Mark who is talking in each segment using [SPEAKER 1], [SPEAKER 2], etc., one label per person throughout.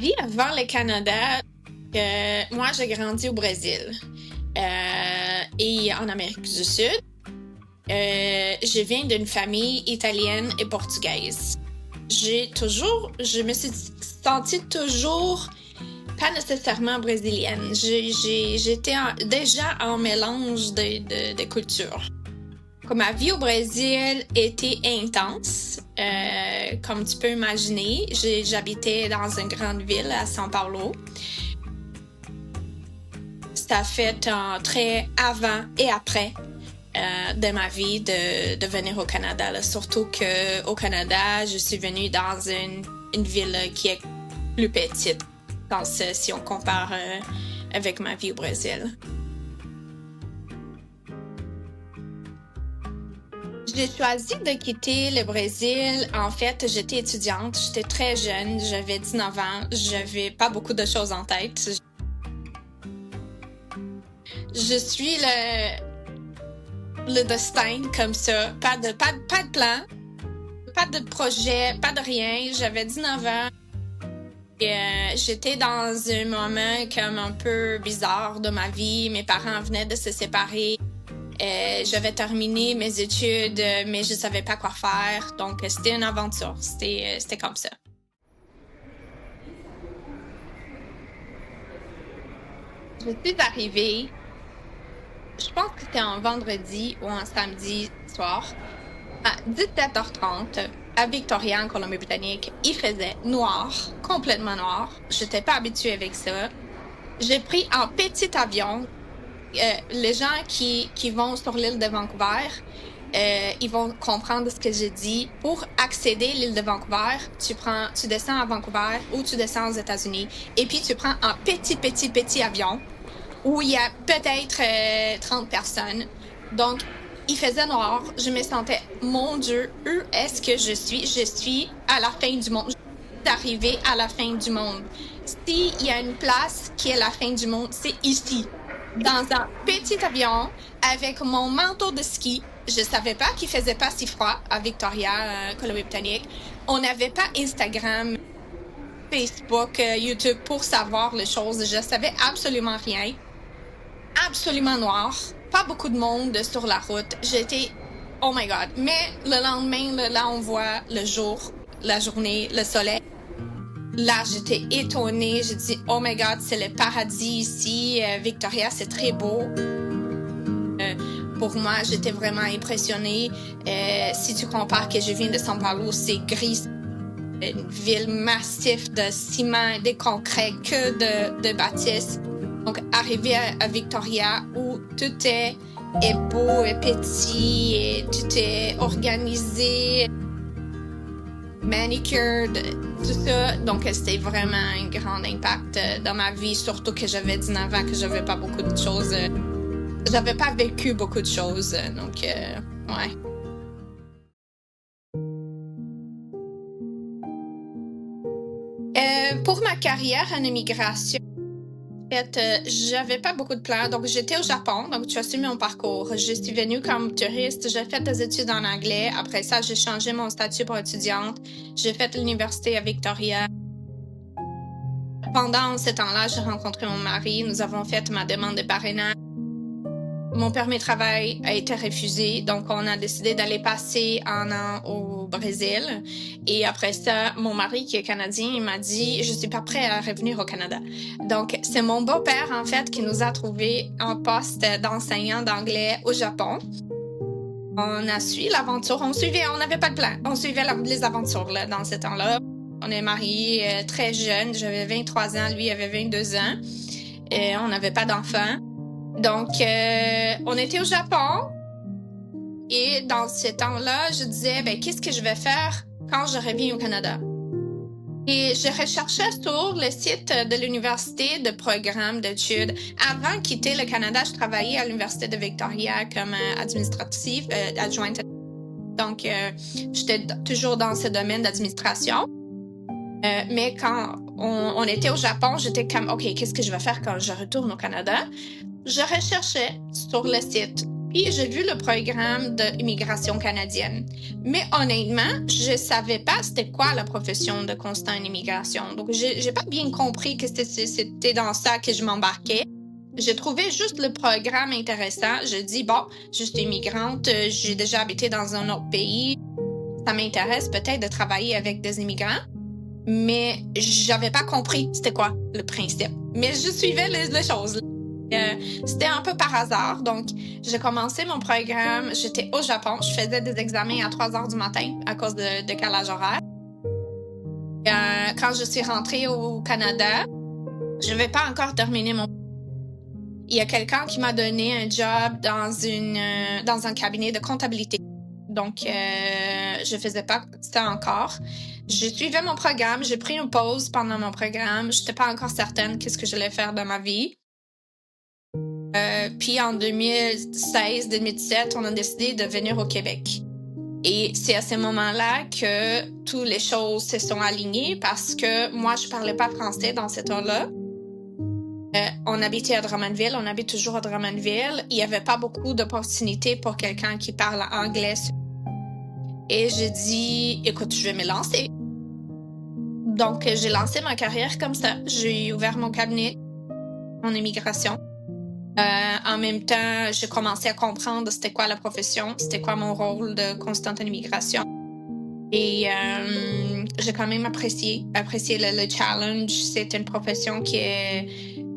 [SPEAKER 1] vie avant le Canada, moi, j'ai grandi au Brésil et en Amérique du Sud. Je viens d'une famille italienne et portugaise. Je me suis sentie toujours pas nécessairement brésilienne. J'étais déjà en mélange de cultures. Ma vie au Brésil était intense, comme tu peux imaginer. J'habitais dans une grande ville à São Paulo. Ça fait très avant et après de ma vie de venir au Canada. Là. Surtout qu'au Canada, je suis venue dans une ville qui est plus petite, si on compare avec ma vie au Brésil. J'ai choisi de quitter le Brésil. En fait, j'étais étudiante, j'étais très jeune, j'avais 19 ans, j'avais pas beaucoup de choses en tête. Je suis le destin comme ça, pas de plan, pas de projet, pas de rien. J'avais 19 ans et j'étais dans un moment comme un peu bizarre de ma vie. Mes parents venaient de se séparer. J'avais terminé mes études, mais je savais pas quoi faire. Donc, c'était une aventure. C'était comme ça. Je suis arrivée, je pense que c'était un vendredi ou un samedi soir, à 17h30, à Victoria, en Colombie-Britannique. Il faisait noir, complètement noir. J'étais pas habituée avec ça. J'ai pris un petit avion. Les gens qui vont sur l'île de Vancouver, ils vont comprendre ce que je dis. Pour accéder à l'île de Vancouver, tu descends à Vancouver ou tu descends aux États-Unis. Et puis, tu prends un petit avion où il y a peut-être 30 personnes. Donc, il faisait noir. Je me sentais, mon Dieu, où est-ce que je suis? Je suis à la fin du monde. Je suis arrivée à la fin du monde. S'il y a une place qui est la fin du monde, c'est ici. Dans un petit avion avec mon manteau de ski. Je savais pas qu'il faisait pas si froid à Victoria, Colombie-Britannique. On n'avait pas Instagram, Facebook, YouTube pour savoir les choses. Je savais absolument rien. Absolument noir. Pas beaucoup de monde sur la route. J'étais, oh my God. Mais le lendemain, là, on voit le jour, la journée, le soleil. Là, j'étais étonnée. J'ai dit, oh my God, c'est le paradis ici. Victoria, c'est très beau. Pour moi, j'étais vraiment impressionnée. Si tu compares que je viens de São Paulo, c'est gris. Une ville massive de ciment, de concret, que de bâtisses. Donc, arriver à Victoria où tout est beau et petit, et tout est organisé, manicured, tout ça. Donc, c'était vraiment un grand impact dans ma vie, surtout que j'avais 19 ans, que j'avais pas beaucoup de choses. J'avais pas vécu beaucoup de choses. Donc, ouais. Pour ma carrière en immigration, en fait, j'avais pas beaucoup de plans. Donc, j'étais au Japon. Donc, tu as suivi mon parcours. Je suis venue comme touriste. J'ai fait des études en anglais. Après ça, j'ai changé mon statut pour étudiante. J'ai fait l'université à Victoria. Pendant ce temps-là, j'ai rencontré mon mari. Nous avons fait ma demande de parrainage. Mon permis de travail a été refusé, donc on a décidé d'aller passer un an au Brésil. Et après ça, mon mari, qui est canadien, il m'a dit « Je suis pas prêt à revenir au Canada ». Donc, c'est mon beau-père, en fait, qui nous a trouvé un poste d'enseignant d'anglais au Japon. On a suivi l'aventure, on n'avait pas de plan, on suivait les aventures là, dans ce temps-là. On est mariés très jeunes, j'avais 23 ans, lui avait 22 ans. Et on n'avait pas d'enfants. Donc, on était au Japon et dans ce temps-là, je disais, qu'est-ce que je vais faire quand je reviens au Canada? Et je recherchais sur le site de l'université de programme d'études. Avant de quitter le Canada, je travaillais à l'université de Victoria comme administrative, adjointe. Donc, j'étais toujours dans ce domaine d'administration. Mais quand on était au Japon, j'étais comme, OK, qu'est-ce que je vais faire quand je retourne au Canada? Je recherchais sur le site Puis j'ai vu le programme d'immigration canadienne. Mais honnêtement, je savais pas c'était quoi la profession de consultant en immigration. Donc j'ai pas bien compris que c'était dans ça que je m'embarquais. J'ai trouvé juste le programme intéressant. Je dis bon, je suis immigrante, j'ai déjà habité dans un autre pays. Ça m'intéresse peut-être de travailler avec des immigrants. Mais j'avais pas compris c'était quoi le principe. Mais je suivais les choses. C'était un peu par hasard. Donc, j'ai commencé mon programme. J'étais au Japon. Je faisais des examens à 3 heures du matin à cause de décalage horaire. Quand je suis rentrée au Canada, je n'avais pas encore terminé mon... Il y a quelqu'un qui m'a donné un job dans un cabinet de comptabilité. Donc, je faisais pas ça encore. Je suivais mon programme. J'ai pris une pause pendant mon programme. Je n'étais pas encore certaine qu'est-ce que j'allais faire de ma vie. Puis en 2016-2017, on a décidé de venir au Québec. Et c'est à ce moment-là que toutes les choses se sont alignées parce que moi, je parlais pas français dans ce temps-là. On habitait à Drummondville, on habite toujours à Drummondville. Il n'y avait pas beaucoup d'opportunités pour quelqu'un qui parle anglais. Et j'ai dit, écoute, je vais me lancer. Donc, j'ai lancé ma carrière comme ça. J'ai ouvert mon cabinet en immigration. En même temps, j'ai commencé à comprendre c'était quoi la profession, c'était quoi mon rôle de consultante en immigration. Et j'ai quand même apprécié le challenge. C'est une profession qui est...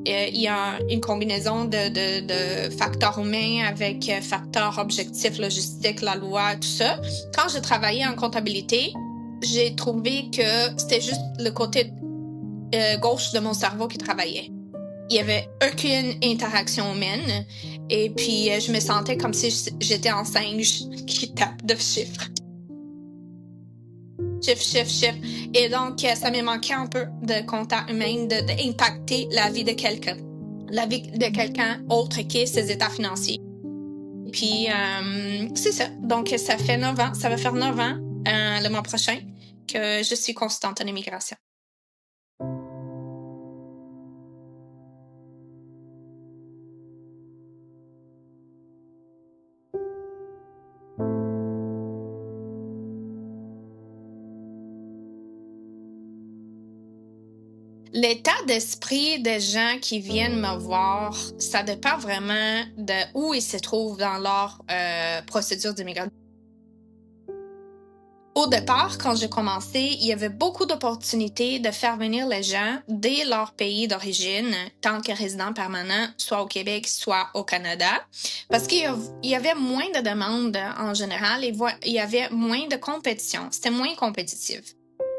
[SPEAKER 1] Il y a une combinaison de facteurs humains avec facteurs objectifs, logistiques, la loi, tout ça. Quand j'ai travaillé en comptabilité, j'ai trouvé que c'était juste le côté gauche de mon cerveau qui travaillait. Il n'y avait aucune interaction humaine. Et puis, je me sentais comme si j'étais un singe qui tape de chiffres. Chiffre. Et donc, ça me manquait un peu de contact humain, d'impacter la vie de quelqu'un. La vie de quelqu'un autre que ses états financiers. Et puis, c'est ça. Donc, ça fait 9 ans. Ça va faire 9 ans le mois prochain que je suis consultante en immigration. L'état d'esprit des gens qui viennent me voir, ça dépend vraiment de où ils se trouvent dans leur procédure d'immigration. Au départ, quand j'ai commencé, il y avait beaucoup d'opportunités de faire venir les gens dès leur pays d'origine, tant que résidents permanents, soit au Québec, soit au Canada, parce qu'il y avait moins de demandes en général et il y avait moins de compétition. C'était moins compétitif.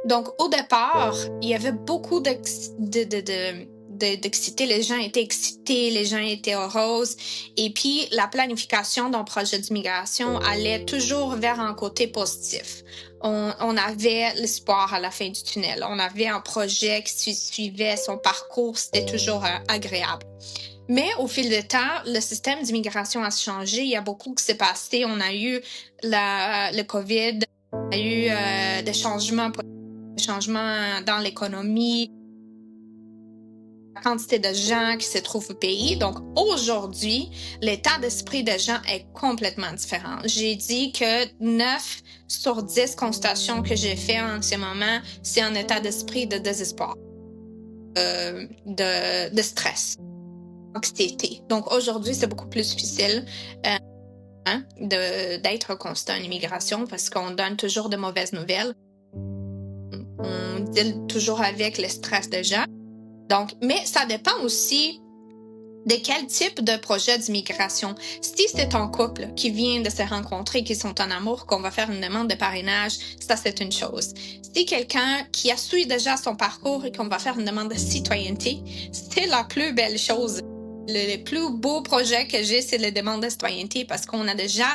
[SPEAKER 1] Donc, au départ, il y avait beaucoup d'excités. Les gens étaient excités, les gens étaient heureux. Et puis, la planification d'un projet d'immigration allait toujours vers un côté positif. On avait l'espoir à la fin du tunnel. On avait un projet qui suivait son parcours. C'était toujours agréable. Mais au fil du temps, le système d'immigration a changé. Il y a beaucoup qui s'est passé. On a eu le COVID. On a eu des changements dans l'économie, la quantité de gens qui se trouvent au pays. Donc, aujourd'hui, l'état d'esprit des gens est complètement différent. J'ai dit que 9 sur 10 constatations que j'ai faites en ce moment, c'est un état d'esprit de désespoir, de stress, d'anxiété. Donc, aujourd'hui, c'est beaucoup plus difficile d'être consultant en immigration parce qu'on donne toujours de mauvaises nouvelles. On deal toujours avec le stress des gens. Donc, mais ça dépend aussi de quel type de projet d'immigration. Si c'est un couple qui vient de se rencontrer, qui sont en amour, qu'on va faire une demande de parrainage, ça c'est une chose. Si quelqu'un qui a suivi déjà son parcours et qu'on va faire une demande de citoyenneté, c'est la plus belle chose. Le plus beau projet que j'ai, c'est la demande de citoyenneté parce qu'on a déjà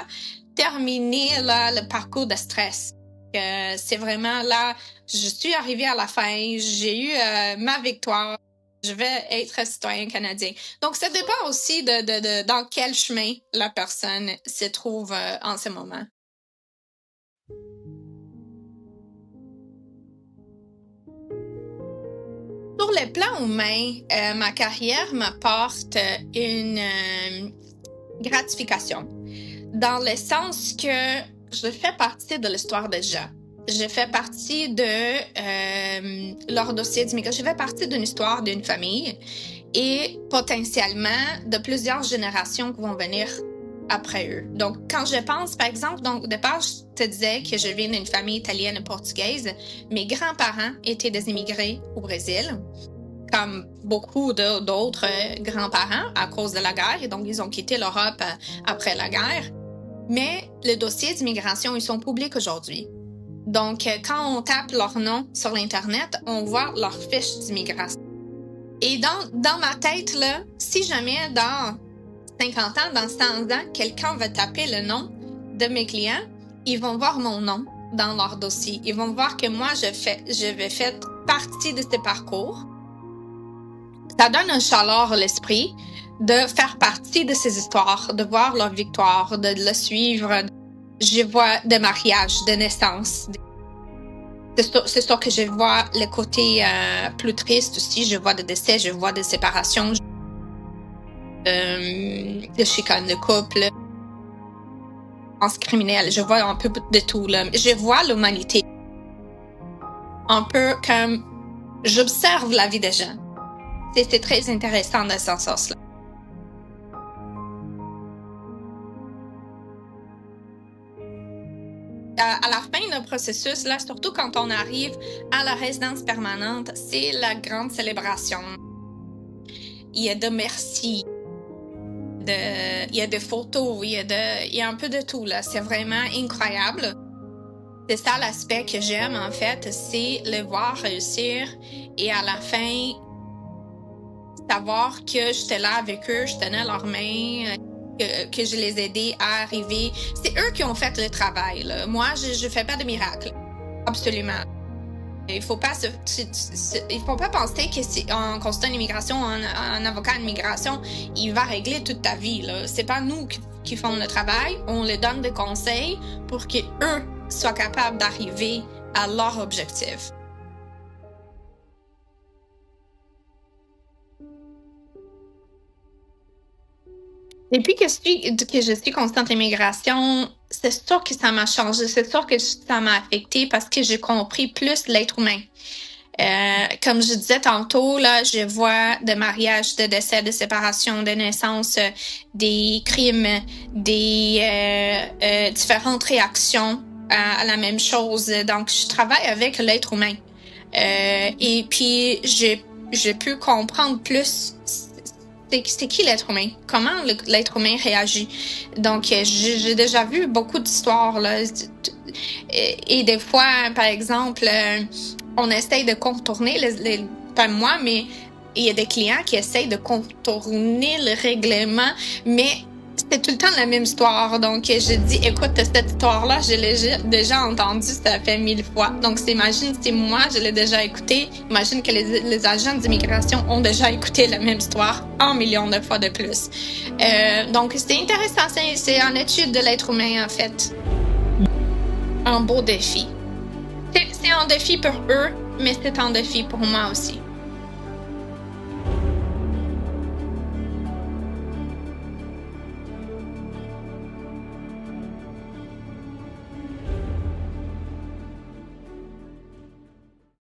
[SPEAKER 1] terminé là, le parcours de stress. C'est vraiment là, je suis arrivée à la fin, j'ai eu ma victoire, je vais être citoyen canadien. Donc, ça dépend aussi de dans quel chemin la personne se trouve en ce moment. Sur le plan humain, ma carrière m'apporte une gratification. dans le sens que je fais partie de l'histoire des gens. Je fais partie de leur dossier d'immigration. Je fais partie d'une histoire d'une famille et potentiellement de plusieurs générations qui vont venir après eux. Donc, quand je pense, par exemple, donc au départ, je te disais que je viens d'une famille italienne et portugaise. Mes grands-parents étaient des immigrés au Brésil, comme beaucoup d'autres grands-parents à cause de la guerre. Et donc, ils ont quitté l'Europe après la guerre. Mais le dossier d'immigration, ils sont publics aujourd'hui. Donc, quand on tape leur nom sur l'Internet, on voit leur fiche d'immigration. Et dans ma tête, là, si jamais dans 50 ans, dans 100 ans, quelqu'un va taper le nom de mes clients, ils vont voir mon nom dans leur dossier. Ils vont voir que moi, je vais faire partie de ce parcours. Ça donne un chaleur à l'esprit de faire partie de ces histoires, de voir leur victoire, de le suivre. Je vois des mariages, des naissances. C'est sûr que je vois le côté plus triste aussi. Je vois des décès, je vois des séparations, de chicanes de couple, criminelle. Je vois un peu de tout. Là. Je vois l'humanité. Un peu comme j'observe la vie des gens. C'est très intéressant dans ce sens-là. À la fin du processus, là, surtout quand on arrive à la résidence permanente, c'est la grande célébration. Il y a de merci, il y a des photos, il y a un peu de tout, là. C'est vraiment incroyable. C'est ça l'aspect que j'aime, en fait, c'est le voir réussir et à la fin, savoir que j'étais là avec eux, je tenais leurs mains, que je les aidais à arriver. C'est eux qui ont fait le travail, là. Moi, je fais pas de miracle. Absolument. Il faut pas penser que si un consultant d'immigration, un avocat d'immigration, il va régler toute ta vie, là. C'est pas nous qui font le travail. On leur donne des conseils pour qu'eux soient capables d'arriver à leur objectif. Depuis que je suis constante immigration, c'est sûr que ça m'a changé, c'est sûr que ça m'a affecté parce que j'ai compris plus l'être humain. Comme je disais tantôt, là, je vois des mariages, des décès, des séparations, des naissances, des crimes, des différentes réactions à la même chose. Donc, je travaille avec l'être humain. Et puis, j'ai pu comprendre plus c'est qui l'être humain? Comment l'être humain réagit? Donc, j'ai déjà vu beaucoup d'histoires, là. Et des fois, par exemple, on essaye de contourner, pas moi, mais il y a des clients qui essayent de contourner le règlement, mais c'est tout le temps la même histoire. Donc, je dis, écoute, cette histoire-là, je l'ai déjà entendue, ça fait 1000 fois. Donc, imagine si moi, je l'ai déjà écoutée. Imagine que les agents d'immigration ont déjà écouté la même histoire 1 million de fois de plus. Donc, c'est intéressant. C'est une étude de l'être humain, en fait. Un beau défi. C'est un défi pour eux, mais c'est un défi pour moi aussi.